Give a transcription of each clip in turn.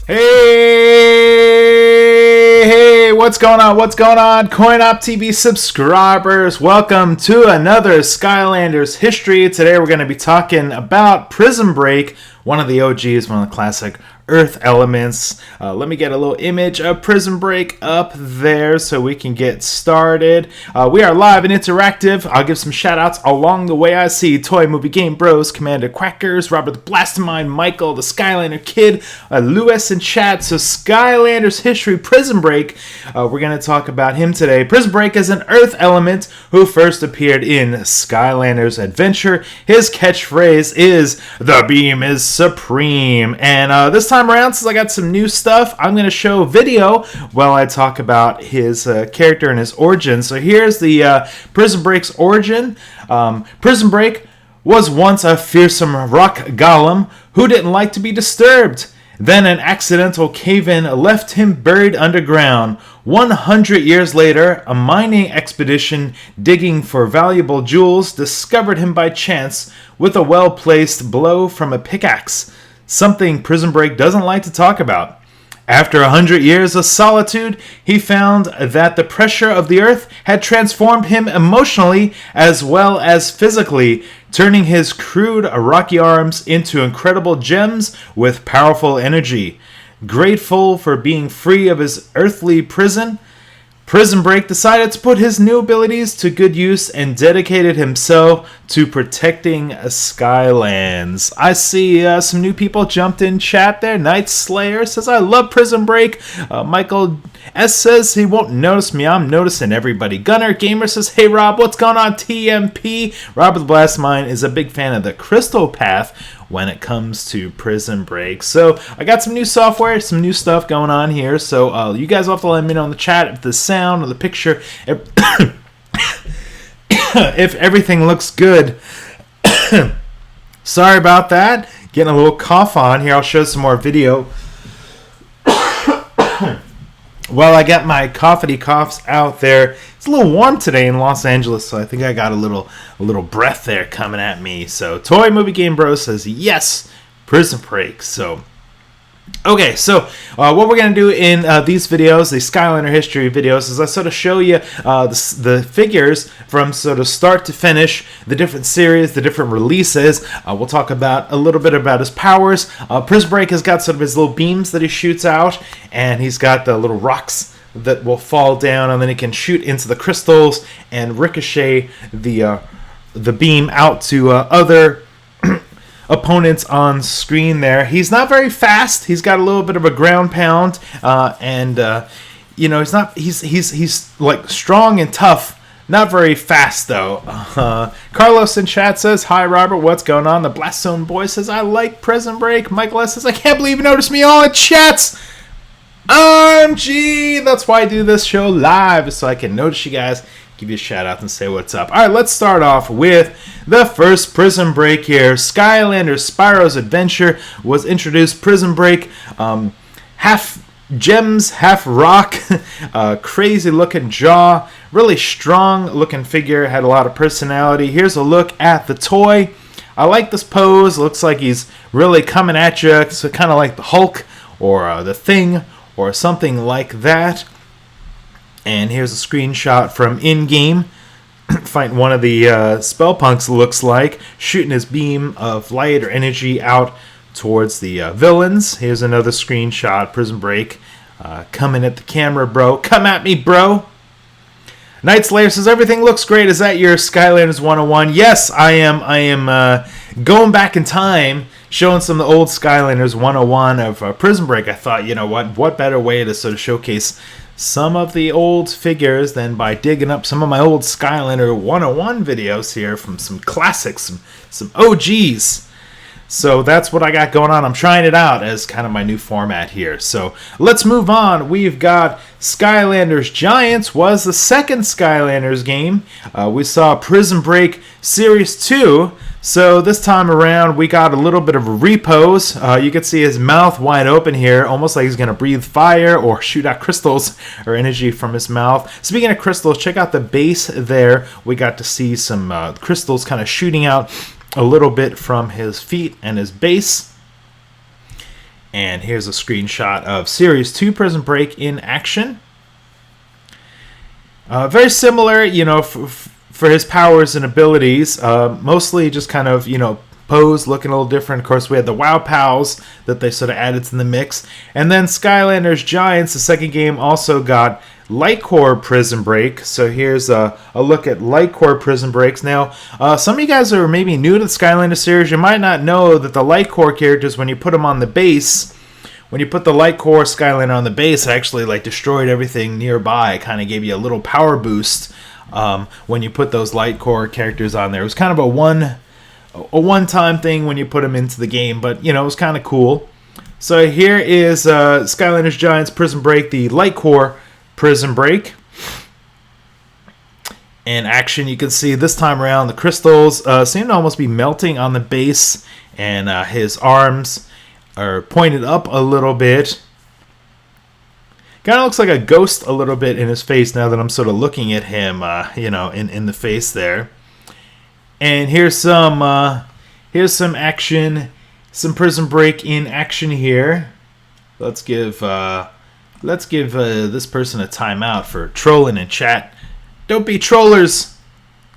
Hey, what's going on? What's going on? CoinOpTV subscribers, welcome to another Skylanders History. Today we're going to be talking about Prism Break, one of the OGs, one of the classic Earth elements. Let me get a little image of Prism Break up there so we can get started. We are live and interactive. I'll give some shout outs along the way. I see Toy Movie Game Bros, Commander Quackers, Robert the Blastamind, Michael, the Skylander Kid, Lewis in chat. So Skylanders History, Prism Break. We're going to talk about him today. Prism Break is an Earth element who first appeared in Skylanders Adventure. His catchphrase is, "The beam is supreme." And this time around, since I got some new stuff, I'm going to show video while I talk about his character and his origin. So here's the Prism Break's origin. Prism Break was once a fearsome rock golem who didn't like to be disturbed. Then an accidental cave-in left him buried underground. 100 years later, a mining expedition digging for valuable jewels discovered him by chance with a well-placed blow from a pickaxe. Something Prism Break doesn't like to talk about. After 100 years of solitude, he found that the pressure of the earth had transformed him emotionally as well as physically, turning his crude, rocky arms into incredible gems with powerful energy. Grateful for being free of his earthly prison, Prism Break decided to put his new abilities to good use and dedicated himself to protecting Skylands. I see some new people jumped in chat there. Night Slayer says, "I love Prism Break." Michael S says he won't notice me. I'm noticing everybody. Gunner Gamer says, "Hey Rob, what's going on?" TMP. Robert the Blastamind is a big fan of the Crystal Path when it comes to Prism Break. So I got some new software, some new stuff going on here. So you guys will have to let me know in the chat if the sound or the picture, if everything looks good. Sorry about that. Getting a little cough on here. I'll show some more video. Well, I got my coughity coughs out there. It's a little warm today in Los Angeles, so I think I got a little breath there coming at me. So Toy Movie Game Bro says yes, Prism Break. So okay, so what we're going to do in these videos, the Skylander History videos, is I sort of show you the figures from sort of start to finish, the different series, the different releases. We'll talk about a little bit about his powers. Prism Break has got sort of his little beams that he shoots out, and he's got the little rocks that will fall down, and then he can shoot into the crystals and ricochet the beam out to other opponents on screen there. He's not very fast. He's got a little bit of a ground pound, and you know, he's like strong and tough. Not very fast though. Carlos in chat says, "Hi Robert, what's going on?" The Blast Zone boy says, "I like Prism Break." Michael S says, "I can't believe you noticed me all in chats." OMG, that's why I do this show live, so I can notice you guys, give you a shout out and say what's up. All right, let's start off with the first Prism Break here. Skylanders Spyro's Adventure was introduced. Prism Break, half gems, half rock, crazy looking jaw, really strong looking figure, had a lot of personality. Here's a look at the toy. I like this pose. Looks like he's really coming at you, so kind of like the Hulk or the Thing or something like that. And here's a screenshot from in-game. Find one of the Spellpunks, looks like, shooting his beam of light or energy out towards the villains. Here's another screenshot, Prism Break, coming at the camera, bro. Come at me, bro. Night Slayer says, "Everything looks great. Is that your Skylanders 101? Yes, I am going back in time, showing some of the old Skylanders 101 of Prism Break. I thought, you know what better way to sort of showcase some of the old figures than by digging up some of my old Skylander 101 videos here from some classics, some OGs. So that's what I got going on. I'm trying it out as kind of my new format here. So let's move on. We've got Skylanders Giants was the second Skylanders game. We saw Prism Break Series 2. So this time around, we got a little bit of a repose. You can see his mouth wide open here, almost like he's going to breathe fire or shoot out crystals or energy from his mouth. Speaking of crystals, check out the base there. We got to see some crystals kind of shooting out a little bit from his feet and his base. And here's a screenshot of Series 2 Prism Break in action. Very similar, you know, for his powers and abilities. Mostly just kind of, you know, pose looking a little different. Of course, we had the WoW Pals that they sort of added to the mix. And then Skylanders Giants, the second game, also got Light Core Prism Break. So here's a look at Light Core Prism Breaks. Now, some of you guys are maybe new to the Skylanders series. You might not know that the Light Core characters, when you put them on the base, when you put the Light Core Skylander on the base, it actually like destroyed everything nearby. It kind of gave you a little power boost when you put those Light Core characters on there. It was kind of a one-time thing when you put them into the game, but you know, it was kind of cool. So here is Skylanders Giants Prism Break, the Light Core Prism Break. In action, you can see this time around the crystals seem to almost be melting on the base, and his arms are pointed up a little bit. Kind of looks like a ghost a little bit in his face now that I'm sort of looking at him, you know, in the face there. And here's some action, some Prism Break in action here. Let's give this person a timeout for trolling in chat. Don't be trollers.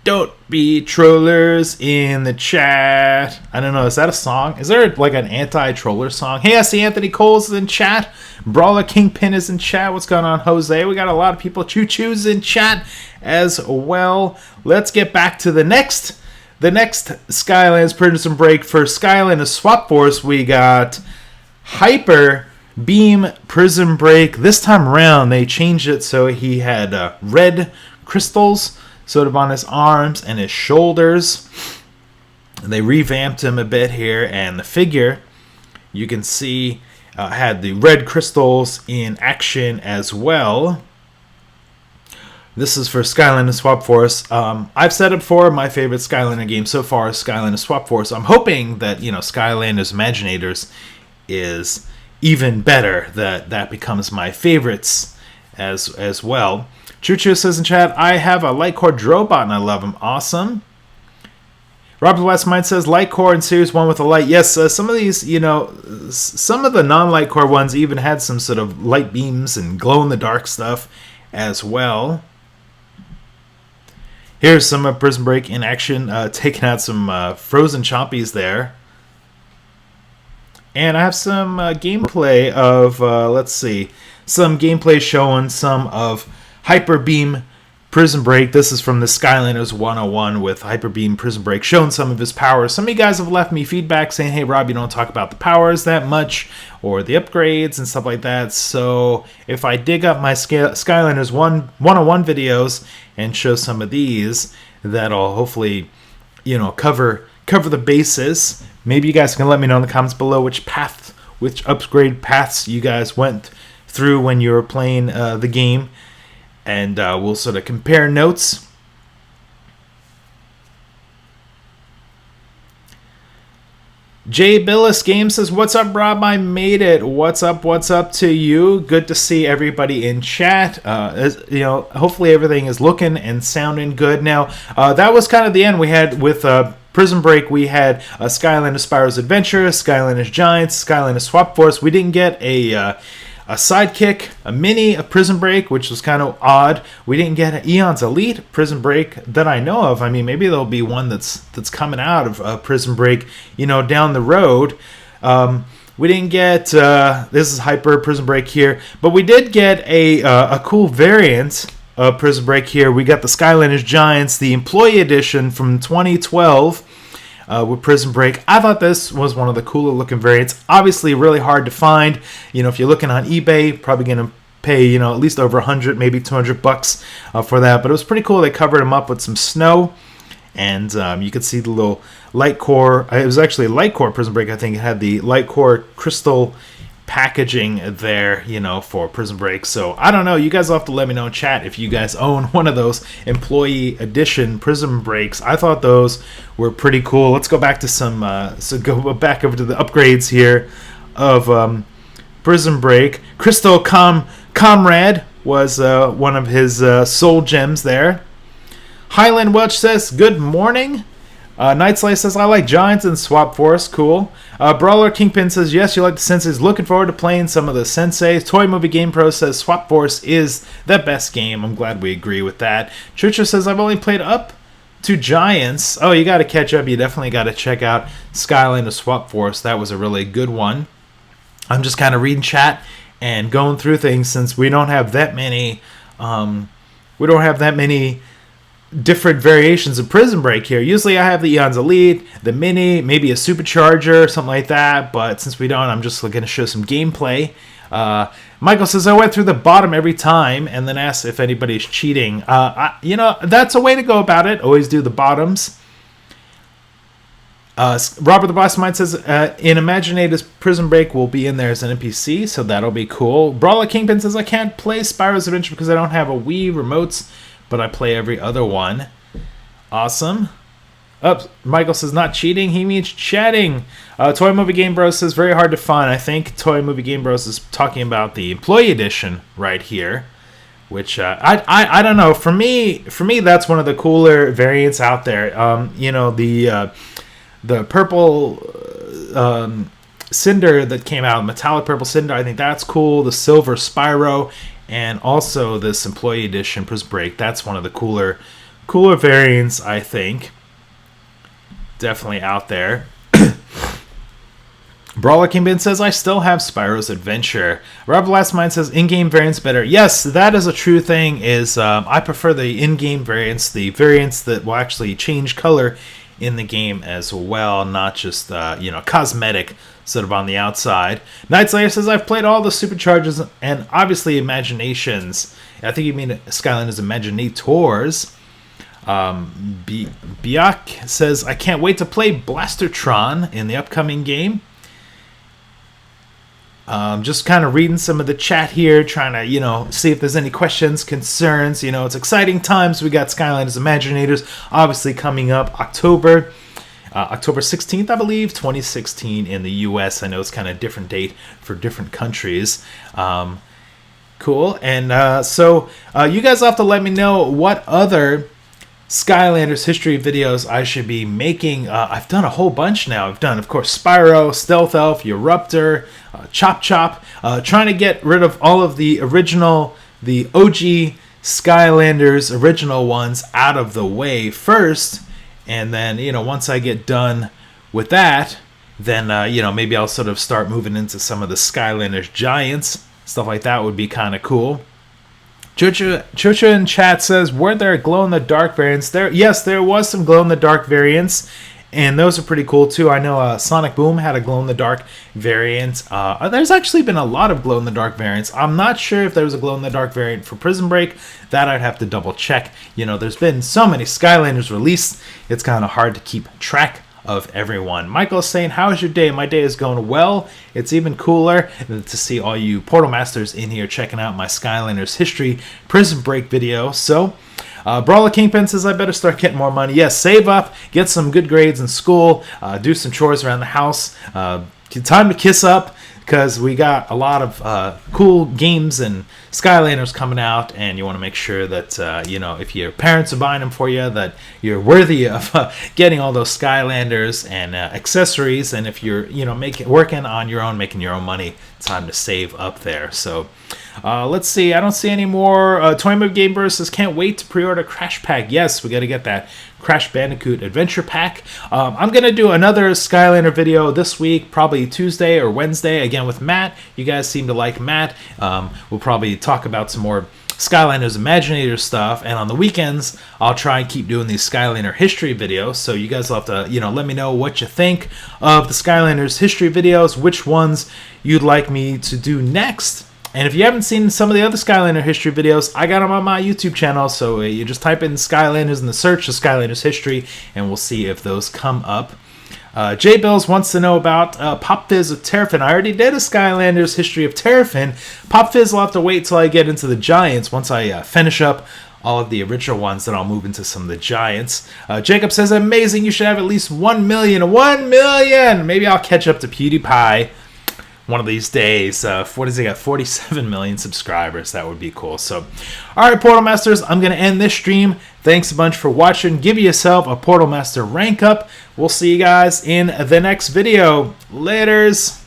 Don't be trollers in the chat. I don't know. Is that a song? Is there like an anti-troller song? Hey, I see Anthony Cole's in chat. Brawler Kingpin is in chat. What's going on, Jose? We got a lot of people. Choo-choo's in chat as well. Let's get back to the next Skylands Prism Break. For Skylanders Swap Force, we got Hyper Beam Prism Break. This time around, they changed it so he had red crystals sort of on his arms and his shoulders. They revamped him a bit here, and the figure, you can see, had the red crystals in action as well. This is for Skylanders Swap Force. I've said it before, my favorite Skylander game so far is Skylanders Swap Force. I'm hoping that, you know, Skylanders Imaginators is even better, that becomes my favorites as well. Choo Choo says in chat, I have a Light Core Drobot and I love him. Awesome. Robert Westmind says Light Core in Series 1 with a light. Yes, some of these, you know, some of the non-Light Core ones even had some sort of light beams and glow-in-the-dark stuff as well. Here's some Prism Break in action, taking out some frozen chompies there. And I have some gameplay of, let's see, some gameplay showing some of Hyper Beam Prism Break. This is from the Skylanders 101 with Hyper Beam Prism Break, showing some of his powers. Some of you guys have left me feedback saying, hey, Rob, you don't talk about the powers that much or the upgrades and stuff like that. So if I dig up my Skylanders 101 videos and show some of these, that'll hopefully, you know, cover the bases. Maybe you guys can let me know in the comments below which upgrade paths you guys went through when you were playing the game. And we'll sort of compare notes. Jay Billis Game says, what's up, Rob? I made it. What's up to you? Good to see everybody in chat. You know, hopefully everything is looking and sounding good. Now, that was kind of the end we had with Prism Break. We had Skylanders Spyro's Adventure, Skylanders Giants, Skylanders Swap Force. We didn't get a sidekick, a mini, a Prism Break, which was kind of odd. We didn't get an Eon's Elite Prism Break that I know of. I mean, maybe there'll be one that's coming out of Prism Break, you know, down the road. We didn't get this is Hyper Prism Break here, but we did get a cool variant of Prism Break here. We got the Skylanders Giants, the Employee Edition from 2012. With Prism Break. I thought this was one of the cooler looking variants. Obviously really hard to find. You know, if you're looking on eBay, probably going to pay, you know, at least over 100, maybe 200 bucks for that. But it was pretty cool. They covered him up with some snow. And you could see the little Light Core. It was actually a Light Core Prism Break. I think it had the Light Core crystal packaging there, you know, for Prism Break. So I don't know, you guys will have to let me know in chat if you guys own one of those Employee Edition Prism Breaks. I thought those were pretty cool. Let's go back to so go back over to the upgrades here of Prism Break. Crystal Comrade was one of his soul gems there. Highland Welch says, good morning. Nightslay says, I like Giants and Swap Force. Cool. Brawler Kingpin says, yes, you like the Senseis. Looking forward to playing some of the Senseis. Toy Movie Game Pro says, Swap Force is the best game. I'm glad we agree with that. Churcher says, I've only played up to Giants. Oh, you got to catch up. You definitely got to check out Skylanders Swap Force. That was a really good one. I'm just kind of reading chat and going through things since we don't have that many different variations of Prism Break here. Usually I have the Eons Elite, the Mini, maybe a Supercharger, something like that, but since we don't, I'm just going to show some gameplay. Michael says, I went through the bottom every time and then asked if anybody's cheating. That's a way to go about it. Always do the bottoms. Robert the Boss Mind says, in Imaginator's Prism Break will be in there as an NPC, so that'll be cool. Brawler Kingpin says, I can't play Spyro's Adventure because I don't have a Wii remotes, but I play every other one. Awesome. Michael says, not cheating, he means chatting. Toy Movie Game Bros says, very hard to find. I think Toy Movie Game Bros is talking about the Employee Edition right here, which I don't know. For me, that's one of the cooler variants out there. The purple Cinder that came out, metallic purple Cinder, I think that's cool. The silver Spyro, and also this Employee Edition Prism Break. That's one of the cooler variants, I think. Definitely out there. Brawler Kingpin says, I still have Spyro's Adventure. Rob Last Mind says, in-game variants better. Yes, that is a true thing. I prefer the in-game variants, the variants that will actually change color in the game as well, not just cosmetic sort of on the outside. Nightslayer says, I've played all the Superchargers and obviously Imaginations. I think you mean Skylanders Imaginators. Biak says, I can't wait to play Blastertron in the upcoming game. Just kind of reading some of the chat here, trying to, see if there's any questions, concerns. It's exciting times. We got Skylanders Imaginators obviously coming up October 16th, I believe, 2016 in the U.S. I know it's kind of a different date for different countries. Cool. And so you guys have to let me know what other Skylanders history videos I should be making. I've done a whole bunch now. I've done, of course, Spyro, Stealth Elf, Eruptor, Chop Chop, trying to get rid of all of the OG Skylanders original ones out of the way first, and then once I get done with that, then maybe I'll sort of start moving into some of the Skylanders Giants. Stuff like that would be kind of cool. Chucha in chat says, were there glow-in-the-dark variants? Yes, there was some glow-in-the-dark variants, and those are pretty cool too. I know Sonic Boom had a glow-in-the-dark variant. There's actually been a lot of glow-in-the-dark variants. I'm not sure if there was a glow-in-the-dark variant for Prism Break. That I'd have to double check. There's been so many Skylanders released, it's kind of hard to keep track of everyone. Michael is saying, how's your day? My day is going well. It's even cooler to see all you Portal Masters in here checking out my Skylanders History Prism Break video. So, Brawler Kingpin says, I better start getting more money. Yes, save up, get some good grades in school, do some chores around the house. Time to kiss up, because we got a lot of cool games and Skylanders coming out, and you want to make sure that if your parents are buying them for you, that you're worthy of getting all those Skylanders and accessories. And if you're working on your own, making your own money, it's time to save up there. So let's see. I don't see any more. Toy Movie Game Burst says, can't wait to pre-order Crash Pack. Yes, we got to get that Crash Bandicoot Adventure Pack. I'm going to do another Skylander video this week, probably Tuesday or Wednesday, again with Matt. You guys seem to like Matt. We'll probably talk about some more Skylanders Imaginator stuff, and on the weekends I'll try and keep doing these Skylander history videos, so you guys will have to let me know what you think of the Skylanders history videos, which ones you'd like me to do next. And if you haven't seen some of the other Skylander history videos, I got them on my YouTube channel, so you just type in Skylanders in the search of Skylanders history, and we'll see if those come up. Jay Bills wants to know about Pop Fizz of Terrafin. I already did a Skylanders history of Terrafin. Pop Fizz will have to wait till I get into the Giants. Once I finish up all of the original ones, then I'll move into some of the Giants. Jacob says, amazing, you should have at least 1 million. 1 million! Maybe I'll catch up to PewDiePie one of these days. What does he got? 47 million subscribers. That would be cool. So, all right, Portal Masters, I'm going to end this stream. Thanks a bunch for watching. Give yourself a Portal Master rank up. We'll see you guys in the next video. Laters.